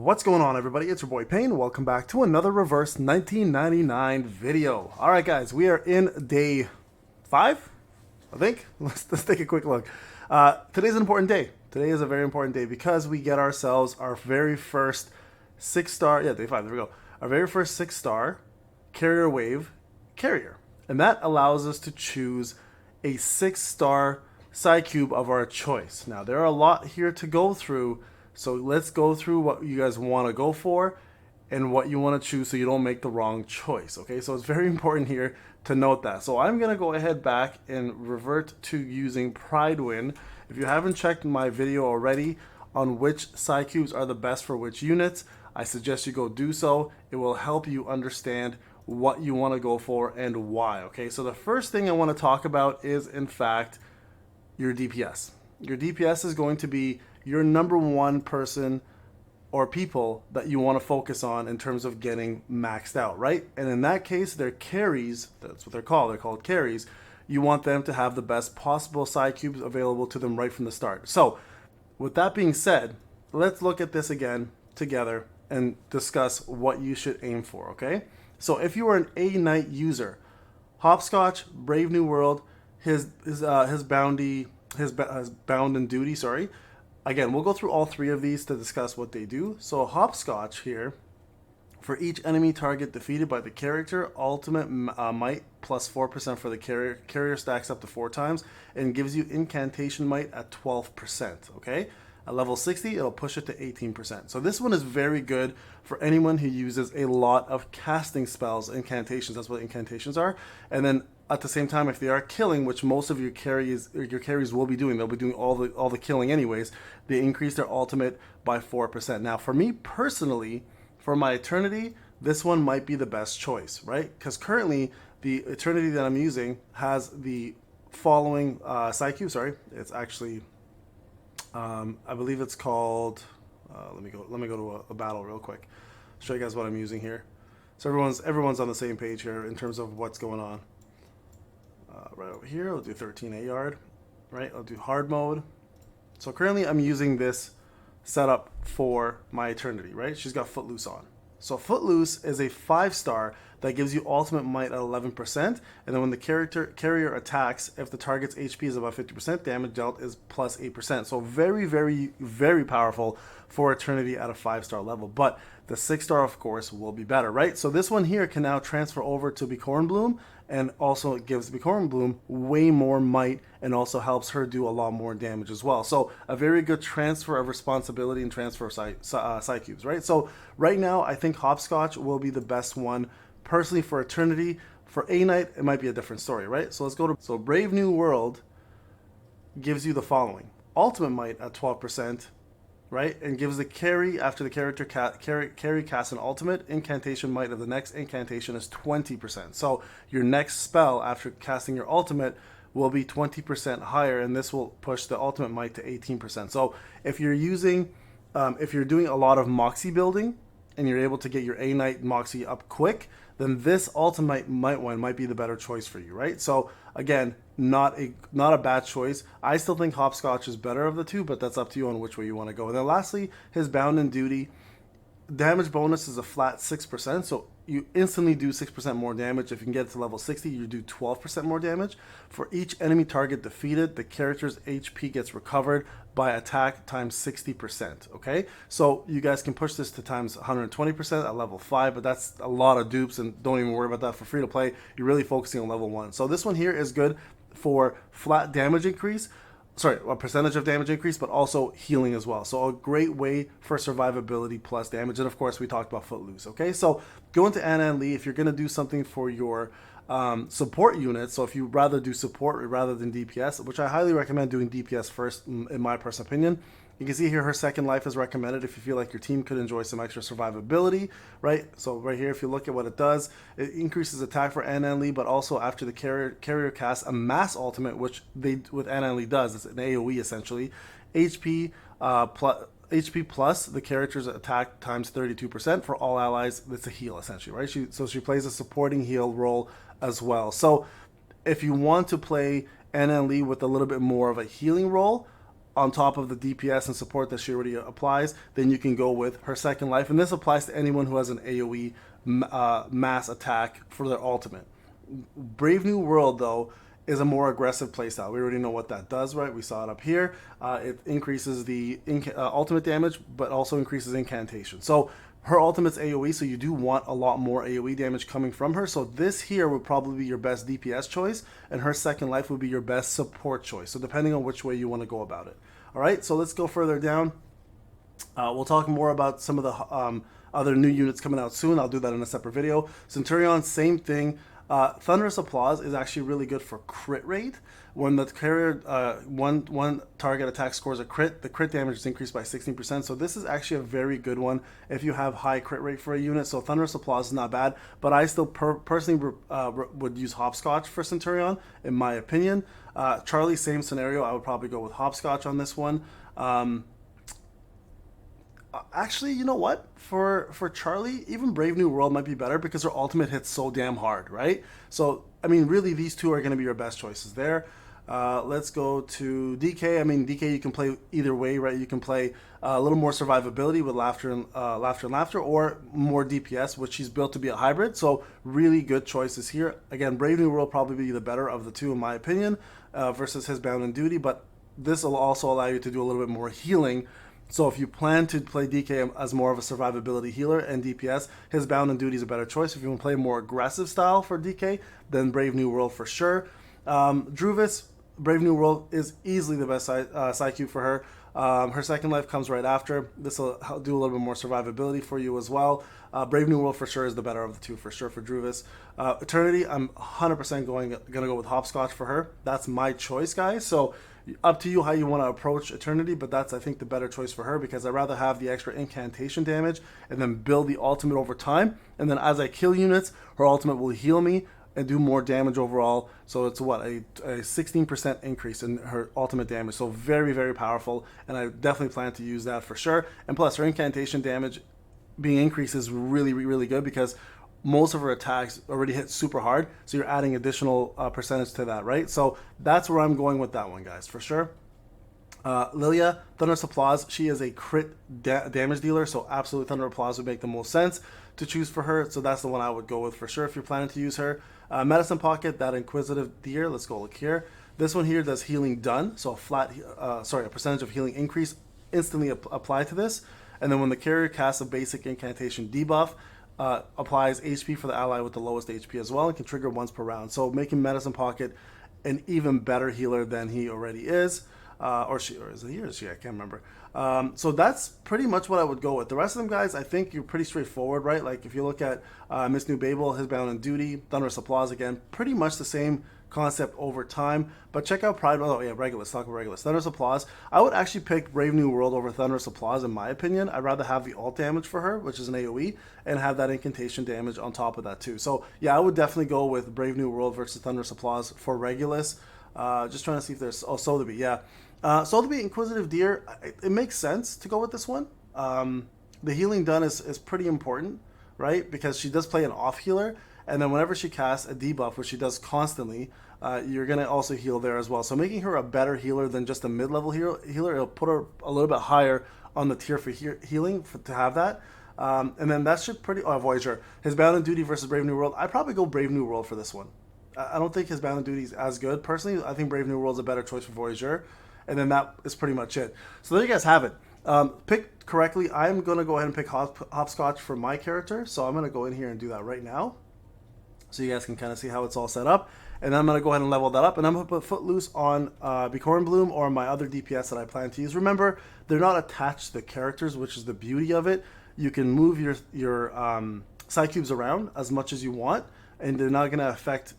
What's going on, everybody? It's your boy Payne. Welcome back to another reverse 1999 video. All right, guys, we are in day 5, I think. Let's take a quick look. Today's an important day. Today is a very important day because we get ourselves our very first 6-star, day 5, there we go. Our very first 6-star carrier wave carrier. And that allows us to choose a 6-star Psychube of our choice. Now, there are a lot here to go through, so let's go through what you guys want to go for and what you want to choose so you don't make the wrong choice, okay? So it's very important here to note that. So I'm going to go ahead back and revert to using Prydwen. If you haven't checked my video already on which Psychubes are the best for which units, I suggest you go do so. It will help you understand what you want to go for and why, okay? So the first thing I want to talk about is, in fact, your DPS. Your DPS is going to be your number one person or people that you want to focus on in terms of getting maxed out, right? And in that case, they're carries. That's what they're called. They're called carries. You want them to have the best possible Psychubes available to them right from the start. So with that being said, let's look at this again together and discuss what you should aim for, okay? So if you are an A Knight user, Hopscotch, Brave New World, his bound and duty, sorry. Again, we'll go through all 3 of these to discuss what they do. So Hopscotch here, for each enemy target defeated by the character, ultimate might plus 4% for the carrier. Carrier stacks up to 4 times and gives you incantation might at 12%, okay? At level 60, it'll push it to 18%. So this one is very good for anyone who uses a lot of casting spells, incantations. That's what incantations are. And then at the same time, if they are killing, which most of your carries will be doing, they'll be doing all the killing anyways. They increase their ultimate by 4%. Now, for me personally, for my Eternity, this one might be the best choice, right? Because currently, the Eternity that I'm using has the following Psyche. Sorry, it's actually. I believe it's called, let me go to a battle real quick. Show you guys what I'm using here. So everyone's on the same page here in terms of what's going on. Right over here, I'll do 13 AYard, right? I'll do hard mode. So currently I'm using this setup for my Eternity, right? She's got Footloose on. So Footloose is a 5-star that gives you ultimate might at 11%, and then when the carrier attacks, if the target's HP is above 50%, damage dealt is plus 8%. So very, very, very powerful for Eternity at a 5-star level. But the 6-star, of course, will be better, right? So this one here can now transfer over to Bicorn Bloom, and also it gives Bicorn Bloom way more might and also helps her do a lot more damage as well. So a very good transfer of responsibility and transfer of Psychubes, right? So right now, I think Hopscotch will be the best one. Personally, for Eternity, for A Knight, it might be a different story, right? So let's go to, so Brave New World gives you the following. Ultimate might at 12%, right? And gives the carry after the character carry casts an ultimate. Incantation might of the next incantation is 20%. So your next spell after casting your ultimate will be 20% higher, and this will push the ultimate might to 18%. So if you're using, if you're doing a lot of Moxie building and you're able to get your A Knight Moxie up quick, then this ultimate might one might be the better choice for you, right? So again, not a bad choice. I still think Hopscotch is better of the 2, but that's up to you on which way you want to go. And then lastly, his bound and duty damage bonus is a flat 6%, so you instantly do 6% more damage. If you can get it to level 60, you do 12% more damage. For each enemy target defeated, the character's HP gets recovered by attack times 60%, okay? So you guys can push this to times 120% at level 5, but that's a lot of dupes, and don't even worry about that. For free to play, you're really focusing on level 1. So this one here is good for flat damage increase, sorry, a percentage of damage increase, but also healing as well. So a great way for survivability plus damage. And of course, we talked about Footloose, okay? So go into Anna and Lee if you're going to do something for your support unit. So if you rather do support rather than DPS, which I highly recommend doing DPS first, in my personal opinion. You can see here her second life is recommended if you feel like your team could enjoy some extra survivability, right? So right here, if you look at what it does, it increases attack for Anna and Lee, but also after the carrier casts a mass ultimate, which they with Anna and Lee does, it's an AoE essentially. HP plus the character's attack times 32% for all allies. It's a heal essentially, right? So she plays a supporting heal role as well. So if you want to play Anna and Lee with a little bit more of a healing role, on top of the DPS and support that she already applies, then you can go with her second life. And this applies to anyone who has an AoE mass attack for their ultimate. Brave New World, though, is a more aggressive playstyle. We already know what that does, right? We saw it up here. It increases the ultimate damage, but also increases incantation. So her ultimate's AoE, so you do want a lot more AoE damage coming from her. So this here would probably be your best DPS choice, and her second life would be your best support choice. So depending on which way you want to go about it. All right, so let's go further down. We'll talk more about some of the other new units coming out soon. I'll do that in a separate video. Centurion, same thing. Thunderous Applause is actually really good for crit rate. When the carrier one target attack scores a crit, the crit damage is increased by 16%. So this is actually a very good one if you have high crit rate for a unit. So Thunderous Applause is not bad, but I still personally would use Hopscotch for Centurion, in my opinion. Charlie, same scenario. I would probably go with Hopscotch on this one. Actually, you know what? For Charlie, even Brave New World might be better because her ultimate hits so damn hard, right? So, I mean, really, these two are going to be your best choices there. Let's go to DK. I mean, DK you can play either way, right? You can play a little more survivability with laughter and laughter, or more DPS, which she's built to be a hybrid. So, really good choices here. Again, Brave New World probably be the better of the two, in my opinion, versus his Bound and Duty. But this will also allow you to do a little bit more healing. So if you plan to play DK as more of a survivability healer and DPS, his Bound and Duty is a better choice. If you want to play a more aggressive style for DK, then Brave New World for sure. Druvis, Brave New World is easily the best Psychube for her. Her second life comes right after. This will do a little bit more survivability for you as well. Brave New World for sure is the better of the two for sure for Druvis. Eternity, I'm 100% gonna go with Hopscotch for her. That's my choice, guys. So up to you how you want to approach Eternity, but that's, I think, the better choice for her because I'd rather have the extra incantation damage and then build the ultimate over time. And then as I kill units, her ultimate will heal me and do more damage overall. So it's what, a 16% increase in her ultimate damage. So very, very powerful. And I definitely plan to use that for sure. And plus her incantation damage being increased is really, really good because most of her attacks already hit super hard, so you're adding additional percentage to that, right? So that's where I'm going with that one, guys, for sure. Lilia, Thunderous Applause, she is a crit damage dealer, so absolutely Thunder Applause would make the most sense to choose for her, so that's the one I would go with for sure if you're planning to use her. Medicine Pocket, that Inquisitive Deer, let's go look here. This one here does healing done, so a percentage of healing increase instantly applied to this, and then when the carrier casts a basic incantation debuff, applies HP for the ally with the lowest HP as well and can trigger once per round. So making Medicine Pocket an even better healer than he already is. Or is it he or she? I can't remember. So that's pretty much what I would go with. The rest of them, guys, I think you're pretty straightforward, right? Like if you look at Miss New Babel, his Bound and Duty, Thunderous Applause, again, pretty much the same concept over time. But check out Prydwen. Oh yeah, Regulus. Talk about Regulus. Thunderous Applause. I would actually pick Brave New World over Thunderous Applause in my opinion. I'd rather have the ult damage for her, which is an AoE, and have that incantation damage on top of that too. So yeah, I would definitely go with Brave New World versus Thunderous Applause for Regulus. Just trying to see if there's Sotheby. Yeah, Sotheby Inquisitive Deer. It makes sense to go with this one. The healing done is pretty important, right? Because she does play an off healer. And then whenever she casts a debuff, which she does constantly, you're going to also heal there as well. So making her a better healer than just a mid-level healer, it'll put her a little bit higher on the tier for healing to have that. And then that should Voyager. His Bound and Duty versus Brave New World. I'd probably go Brave New World for this one. I don't think his Bound and Duty is as good. Personally, I think Brave New World is a better choice for Voyager. And then that is pretty much it. So there you guys have it. Pick correctly. I'm going to go ahead and pick Hopscotch for my character. So I'm going to go in here and do that right now, so you guys can kind of see how it's all set up. And then I'm going to go ahead and level that up. And I'm going to put Footloose on Bicorn Bloom or my other DPS that I plan to use. Remember, they're not attached to the characters, which is the beauty of it. You can move your Psychubes around as much as you want, and they're not going to affect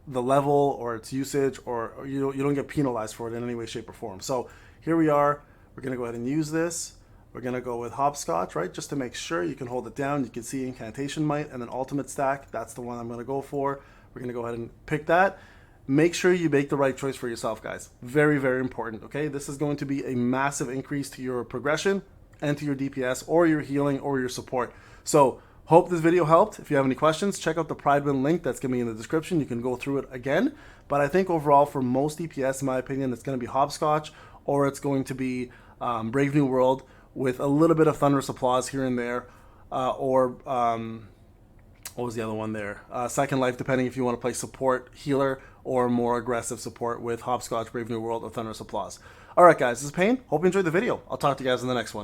the level or its usage, or you don't get penalized for it in any way, shape, or form. So here we are. We're going to go ahead and use this. We're going to go with Hopscotch, right? Just to make sure you can hold it down. You can see Incantation Might and then Ultimate Stack. That's the one I'm going to go for. We're going to go ahead and pick that. Make sure you make the right choice for yourself, guys. Very, very important, okay? This is going to be a massive increase to your progression and to your DPS or your healing or your support. So hope this video helped. If you have any questions, check out the Prydwen link that's going to be in the description. You can go through it again. But I think overall for most DPS, in my opinion, it's going to be Hopscotch or it's going to be Brave New World with a little bit of Thunderous Applause here and there, or what was the other one there? Second Life, depending if you want to play support healer or more aggressive support with Hopscotch, Brave New World, or Thunderous Applause. All right, guys, this is Payne. Hope you enjoyed the video. I'll talk to you guys in the next one.